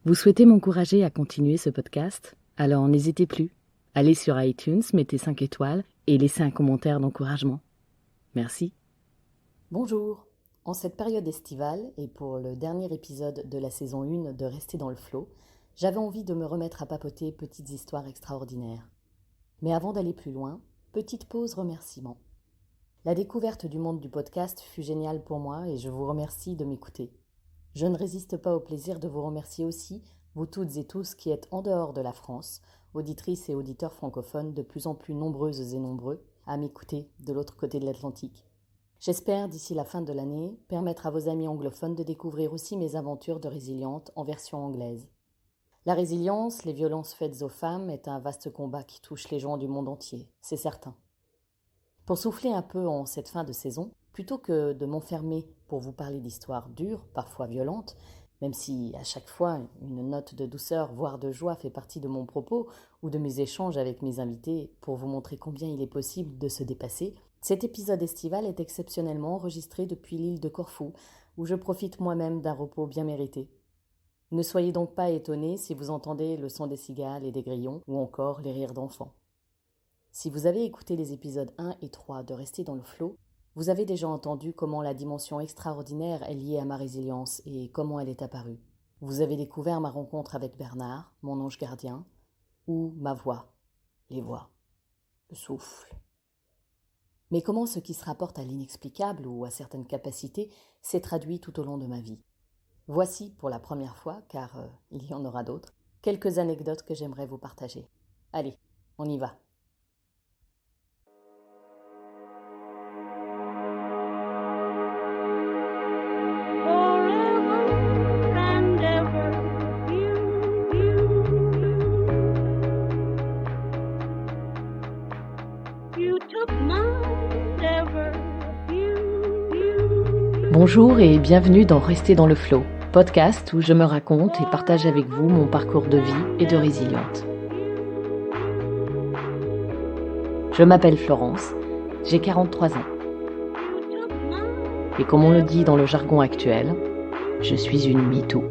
Vous souhaitez m'encourager à continuer ce podcast? Alors n'hésitez plus. Allez sur iTunes, mettez 5 étoiles et laissez un commentaire d'encouragement. Merci. Bonjour. En cette période estivale et pour le dernier épisode de la saison 1 de Rester dans le Flow, j'avais envie de me remettre à papoter petites histoires extraordinaires. Mais avant d'aller plus loin, petite pause remerciement. La découverte du monde du podcast fut géniale pour moi et je vous remercie de m'écouter. Je ne résiste pas au plaisir de vous remercier aussi, vous toutes et tous qui êtes en dehors de la France, auditrices et auditeurs francophones de plus en plus nombreuses et nombreux, à m'écouter de l'autre côté de l'Atlantique. J'espère, d'ici la fin de l'année, permettre à vos amis anglophones de découvrir aussi mes aventures de résiliente en version anglaise. La résilience, les violences faites aux femmes, est un vaste combat qui touche les gens du monde entier, c'est certain. Pour souffler un peu en cette fin de saison, plutôt que de m'enfermer pour vous parler d'histoires dures, parfois violentes, même si à chaque fois une note de douceur, voire de joie fait partie de mon propos ou de mes échanges avec mes invités pour vous montrer combien il est possible de se dépasser, cet épisode estival est exceptionnellement enregistré depuis l'île de Corfou, où je profite moi-même d'un repos bien mérité. Ne soyez donc pas étonnés si vous entendez le son des cigales et des grillons ou encore les rires d'enfants. Si vous avez écouté les épisodes 1 et 3 de Rester dans le Flow, vous avez déjà entendu comment la dimension extraordinaire est liée à ma résilience et comment elle est apparue. Vous avez découvert ma rencontre avec Bernard, mon ange gardien, ou ma voix, les voix, le souffle. Mais comment ce qui se rapporte à l'inexplicable ou à certaines capacités s'est traduit tout au long de ma vie. Voici, pour la première fois, car il y en aura d'autres, quelques anecdotes que j'aimerais vous partager. Allez, on y va. Bonjour et bienvenue dans Rester dans le Flow, podcast où je me raconte et partage avec vous mon parcours de vie et de résiliente. Je m'appelle Florence, j'ai 43 ans. Et comme on le dit dans le jargon actuel, je suis une MeToo.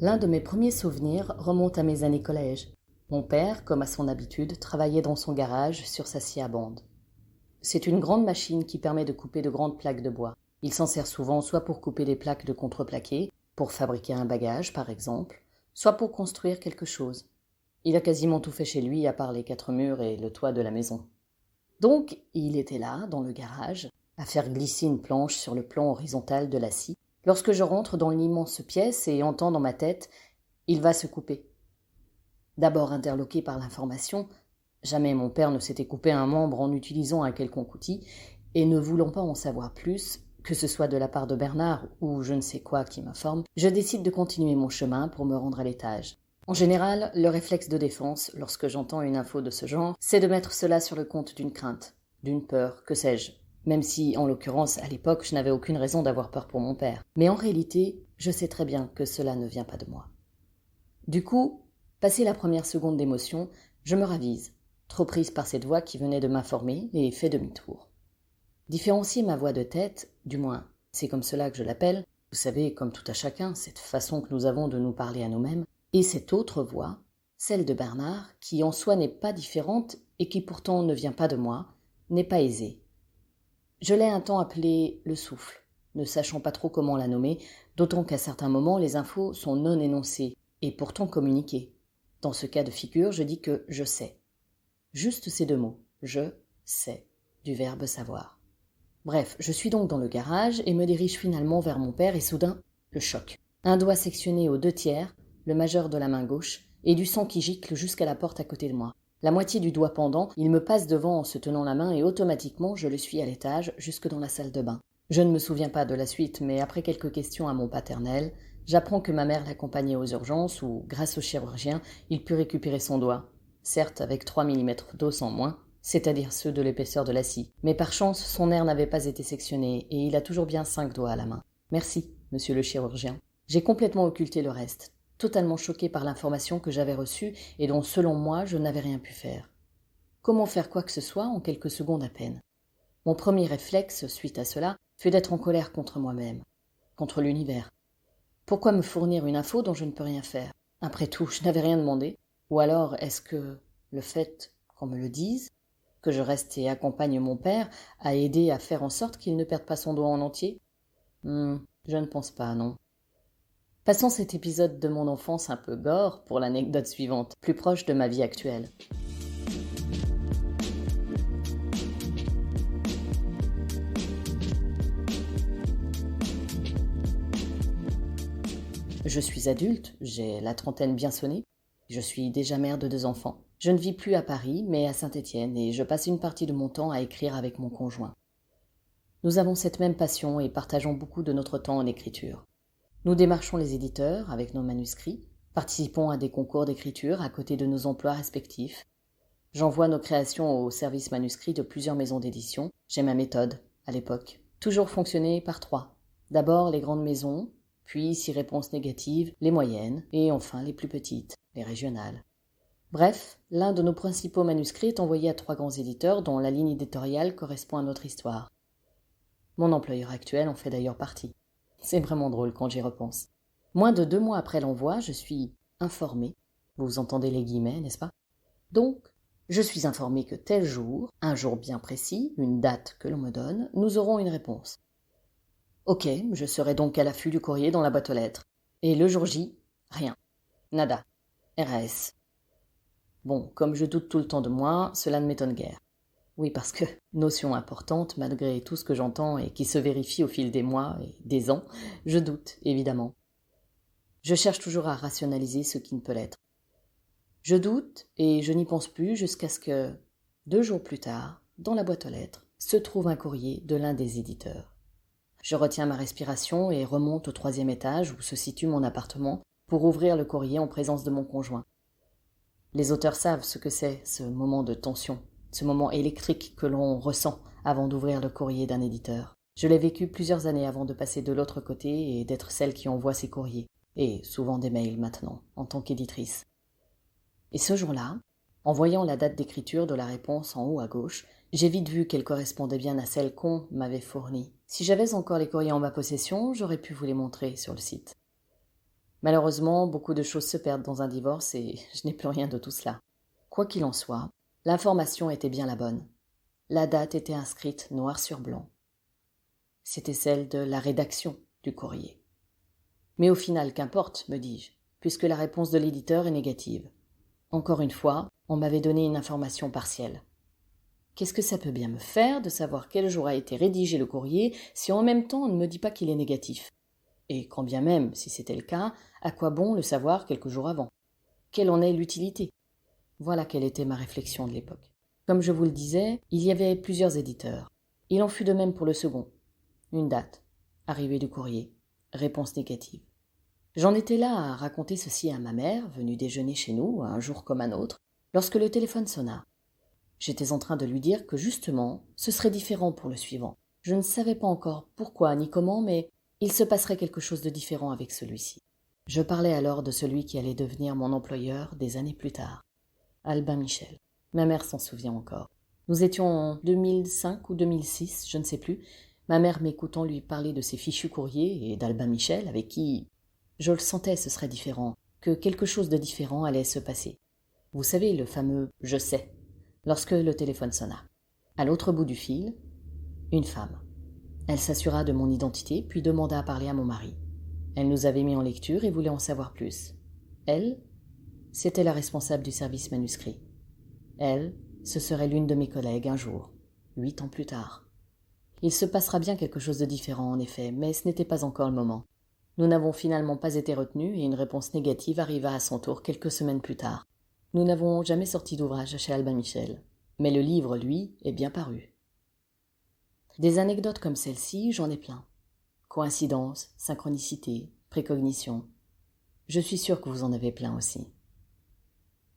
L'un de mes premiers souvenirs remonte à mes années collège. Mon père, comme à son habitude, travaillait dans son garage sur sa scie à bande. C'est une grande machine qui permet de couper de grandes plaques de bois. Il s'en sert souvent soit pour couper des plaques de contreplaqué, pour fabriquer un bagage par exemple, soit pour construire quelque chose. Il a quasiment tout fait chez lui à part les 4 murs et le toit de la maison. Donc, il était là, dans le garage, à faire glisser une planche sur le plan horizontal de la scie, lorsque je rentre dans l'immense pièce et entends dans ma tête « il va se couper ». D'abord interloqué par l'information, jamais mon père ne s'était coupé un membre en utilisant un quelconque outil, et ne voulant pas en savoir plus, que ce soit de la part de Bernard ou je ne sais quoi qui m'informe, je décide de continuer mon chemin pour me rendre à l'étage. En général, le réflexe de défense, lorsque j'entends une info de ce genre, c'est de mettre cela sur le compte d'une crainte, d'une peur, que sais-je. Même si, en l'occurrence, à l'époque, je n'avais aucune raison d'avoir peur pour mon père. Mais en réalité, je sais très bien que cela ne vient pas de moi. Du coup, passé la première seconde d'émotion, je me ravise, trop prise par cette voix qui venait de m'informer et fais demi-tour. Différencier ma voix de tête, du moins, c'est comme cela que je l'appelle, vous savez, comme tout à chacun, cette façon que nous avons de nous parler à nous-mêmes, et cette autre voix, celle de Bernard, qui en soi n'est pas différente et qui pourtant ne vient pas de moi, n'est pas aisée. Je l'ai un temps appelée le souffle, ne sachant pas trop comment la nommer, d'autant qu'à certains moments les infos sont non énoncées et pourtant communiquées. Dans ce cas de figure, je dis que je sais. Juste ces 2 mots, je sais, du verbe savoir. Bref, je suis donc dans le garage et me dirige finalement vers mon père et soudain, le choc. Un doigt sectionné aux 2/3, le majeur de la main gauche, et du sang qui gicle jusqu'à la porte à côté de moi. La moitié du doigt pendant, il me passe devant en se tenant la main et automatiquement je le suis à l'étage, jusque dans la salle de bain. Je ne me souviens pas de la suite, mais après quelques questions à mon paternel, j'apprends que ma mère l'accompagnait aux urgences où, grâce au chirurgien, il put récupérer son doigt. Certes avec 3 mm d'os en moins, c'est-à-dire ceux de l'épaisseur de la scie. Mais par chance, son nerf n'avait pas été sectionné et il a toujours bien 5 doigts à la main. Merci, monsieur le chirurgien. J'ai complètement occulté le reste, totalement choqué par l'information que j'avais reçue et dont, selon moi, je n'avais rien pu faire. Comment faire quoi que ce soit en quelques secondes à peine? Mon premier réflexe, suite à cela, fut d'être en colère contre moi-même, contre l'univers. Pourquoi me fournir une info dont je ne peux rien faire? Après tout, je n'avais rien demandé. Ou alors, est-ce que le fait qu'on me le dise, que je reste et accompagne mon père, a aidé à faire en sorte qu'il ne perde pas son doigt en entier? Je ne pense pas, non. Passons cet épisode de mon enfance un peu gore pour l'anecdote suivante, plus proche de ma vie actuelle. Je suis adulte, j'ai la trentaine bien sonnée. Je suis déjà mère de 2 enfants. Je ne vis plus à Paris, mais à Saint-Étienne, et je passe une partie de mon temps à écrire avec mon conjoint. Nous avons cette même passion et partageons beaucoup de notre temps en écriture. Nous démarchons les éditeurs avec nos manuscrits, participons à des concours d'écriture à côté de nos emplois respectifs. J'envoie nos créations au service manuscrit de plusieurs maisons d'édition. J'ai ma méthode, à l'époque. Toujours fonctionner par 3. D'abord les grandes maisons, puis, si réponse négative, les moyennes, et enfin les plus petites, les régionales. Bref, l'un de nos principaux manuscrits est envoyé à 3 grands éditeurs dont la ligne éditoriale correspond à notre histoire. Mon employeur actuel en fait d'ailleurs partie. C'est vraiment drôle quand j'y repense. Moins de 2 mois après l'envoi, je suis informée. Vous entendez les guillemets, n'est-ce pas? Donc, je suis informée que tel jour, un jour bien précis, une date que l'on me donne, nous aurons une réponse. Ok, je serai donc à l'affût du courrier dans la boîte aux lettres. Et le jour J, rien. Nada. RAS. Bon, comme je doute tout le temps de moi, cela ne m'étonne guère. Oui, parce que, notion importante, malgré tout ce que j'entends et qui se vérifie au fil des mois et des ans, je doute, évidemment. Je cherche toujours à rationaliser ce qui ne peut l'être. Je doute et je n'y pense plus jusqu'à ce que, 2 jours plus tard, dans la boîte aux lettres, se trouve un courrier de l'un des éditeurs. Je retiens ma respiration et remonte au 3e étage où se situe mon appartement pour ouvrir le courrier en présence de mon conjoint. Les auteurs savent ce que c'est, ce moment de tension, ce moment électrique que l'on ressent avant d'ouvrir le courrier d'un éditeur. Je l'ai vécu plusieurs années avant de passer de l'autre côté et d'être celle qui envoie ses courriers, et souvent des mails maintenant, en tant qu'éditrice. Et ce jour-là, en voyant la date d'écriture de la réponse en haut à gauche, j'ai vite vu qu'elle correspondait bien à celle qu'on m'avait fournie. Si j'avais encore les courriers en ma possession, j'aurais pu vous les montrer sur le site. Malheureusement, beaucoup de choses se perdent dans un divorce et je n'ai plus rien de tout cela. Quoi qu'il en soit, l'information était bien la bonne. La date était inscrite noir sur blanc. C'était celle de la rédaction du courrier. Mais au final, qu'importe, me dis-je, puisque la réponse de l'éditeur est négative. Encore une fois, on m'avait donné une information partielle. Qu'est-ce que ça peut bien me faire de savoir quel jour a été rédigé le courrier si en même temps on ne me dit pas qu'il est négatif? Et quand bien même, si c'était le cas, à quoi bon le savoir quelques jours avant? Quelle en est l'utilité? Voilà quelle était ma réflexion de l'époque. Comme je vous le disais, il y avait plusieurs éditeurs. Il en fut de même pour le second. Une date, arrivée du courrier, réponse négative. J'en étais là à raconter ceci à ma mère, venue déjeuner chez nous, un jour comme un autre, lorsque le téléphone sonna. J'étais en train de lui dire que justement, ce serait différent pour le suivant. Je ne savais pas encore pourquoi ni comment, mais il se passerait quelque chose de différent avec celui-ci. Je parlais alors de celui qui allait devenir mon employeur des années plus tard. Albin Michel. Ma mère s'en souvient encore. Nous étions en 2005 ou 2006, je ne sais plus. Ma mère m'écoutant lui parler de ses fichus courriers et d'Albin Michel, avec qui, je le sentais, ce serait différent, que quelque chose de différent allait se passer. Vous savez, le fameux « je sais », lorsque le téléphone sonna. À l'autre bout du fil, une femme. Elle s'assura de mon identité, puis demanda à parler à mon mari. Elle nous avait mis en lecture et voulait en savoir plus. Elle, c'était la responsable du service manuscrit. Elle, ce serait l'une de mes collègues un jour, 8 ans plus tard. Il se passera bien quelque chose de différent en effet, mais ce n'était pas encore le moment. Nous n'avons finalement pas été retenus et une réponse négative arriva à son tour quelques semaines plus tard. Nous n'avons jamais sorti d'ouvrage chez Albin Michel, mais le livre, lui, est bien paru. Des anecdotes comme celle-ci, j'en ai plein. Coïncidence, synchronicité, précognition. Je suis sûre que vous en avez plein aussi.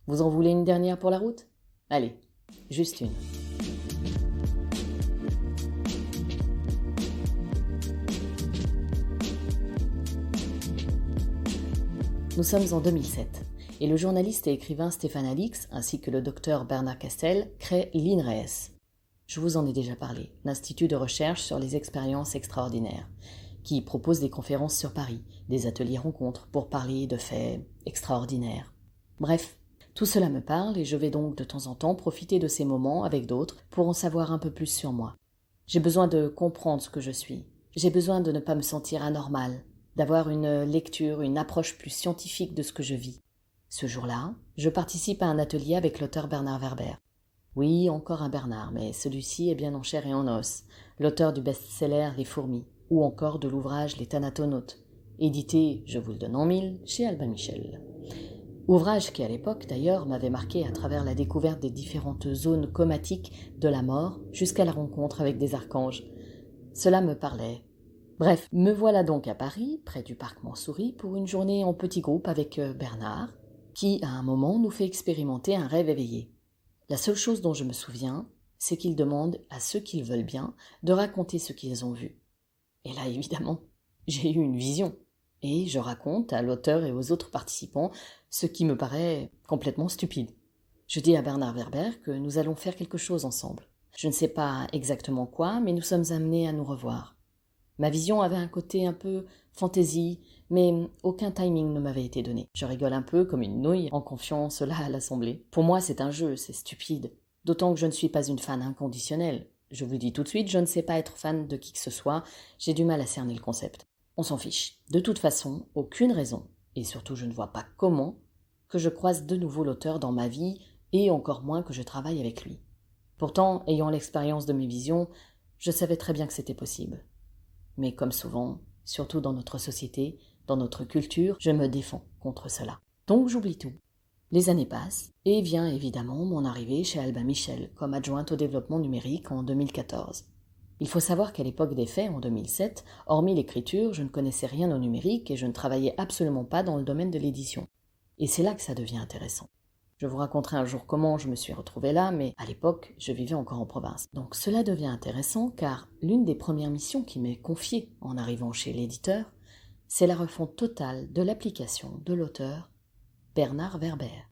Vous en voulez une dernière pour la route? Allez, Juste une. Nous sommes en 2007 et le journaliste et écrivain Stéphane Alix ainsi que le docteur Bernard Castel créent l'INRES. Je vous en ai déjà parlé, l'Institut de recherche sur les expériences extraordinaires, qui propose des conférences sur Paris, des ateliers rencontres pour parler de faits extraordinaires. Bref, tout cela me parle et je vais donc de temps en temps profiter de ces moments avec d'autres pour en savoir un peu plus sur moi. J'ai besoin de comprendre ce que je suis. J'ai besoin de ne pas me sentir anormal, d'avoir une lecture, une approche plus scientifique de ce que je vis. Ce jour-là, je participe à un atelier avec l'auteur Bernard Werber. Oui, encore un Bernard, mais celui-ci est bien en chair et en os, l'auteur du best-seller Les Fourmis, ou encore de l'ouvrage Les Thanatonautes, édité, je vous le donne en mille, chez Albin Michel. Ouvrage qui à l'époque d'ailleurs m'avait marqué à travers la découverte des différentes zones chromatiques de la mort jusqu'à la rencontre avec des archanges. Cela me parlait. Bref, me voilà donc à Paris, près du parc Montsouris, pour une journée en petit groupe avec Bernard, qui à un moment nous fait expérimenter un rêve éveillé. La seule chose dont je me souviens, c'est qu'il demande à ceux qui le veulent bien de raconter ce qu'ils ont vu. Et là, évidemment, j'ai eu une vision. Et je raconte à l'auteur et aux autres participants ce qui me paraît complètement stupide. Je dis à Bernard Werber que nous allons faire quelque chose ensemble. Je ne sais pas exactement quoi, mais nous sommes amenés à nous revoir. Ma vision avait un côté un peu fantaisie, mais aucun timing ne m'avait été donné. Je rigole un peu comme une nouille en confiant cela à l'assemblée. Pour moi, c'est un jeu, c'est stupide. D'autant que je ne suis pas une fan inconditionnelle. Je vous le dis tout de suite, je ne sais pas être fan de qui que ce soit, j'ai du mal à cerner le concept. On s'en fiche. De toute façon, aucune raison, et surtout je ne vois pas comment, que je croise de nouveau l'auteur dans ma vie, et encore moins que je travaille avec lui. Pourtant, ayant l'expérience de mes visions, je savais très bien que c'était possible. Mais comme souvent, surtout dans notre société, dans notre culture, je me défends contre cela. Donc j'oublie tout. Les années passent, et vient évidemment mon arrivée chez Albin Michel, comme adjointe au développement numérique en 2014. Il faut savoir qu'à l'époque des faits, en 2007, hormis l'écriture, je ne connaissais rien au numérique et je ne travaillais absolument pas dans le domaine de l'édition. Et c'est là que ça devient intéressant. Je vous raconterai un jour comment je me suis retrouvée là, mais à l'époque, je vivais encore en province. Donc cela devient intéressant car l'une des premières missions qui m'est confiée en arrivant chez l'éditeur, c'est la refonte totale de l'application de l'auteur Bernard Werber.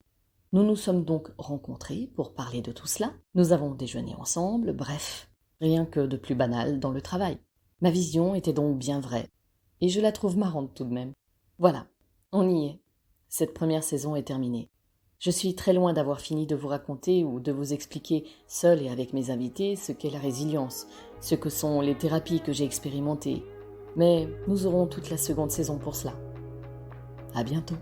Nous nous sommes donc rencontrés pour parler de tout cela. Nous avons déjeuné ensemble, bref, rien que de plus banal dans le travail. Ma vision était donc bien vraie, et je la trouve marrante tout de même. Voilà, on y est. Cette première saison est terminée. Je suis très loin d'avoir fini de vous raconter ou de vous expliquer, seul et avec mes invités, ce qu'est la résilience, ce que sont les thérapies que j'ai expérimentées. Mais nous aurons toute la seconde saison pour cela. À bientôt.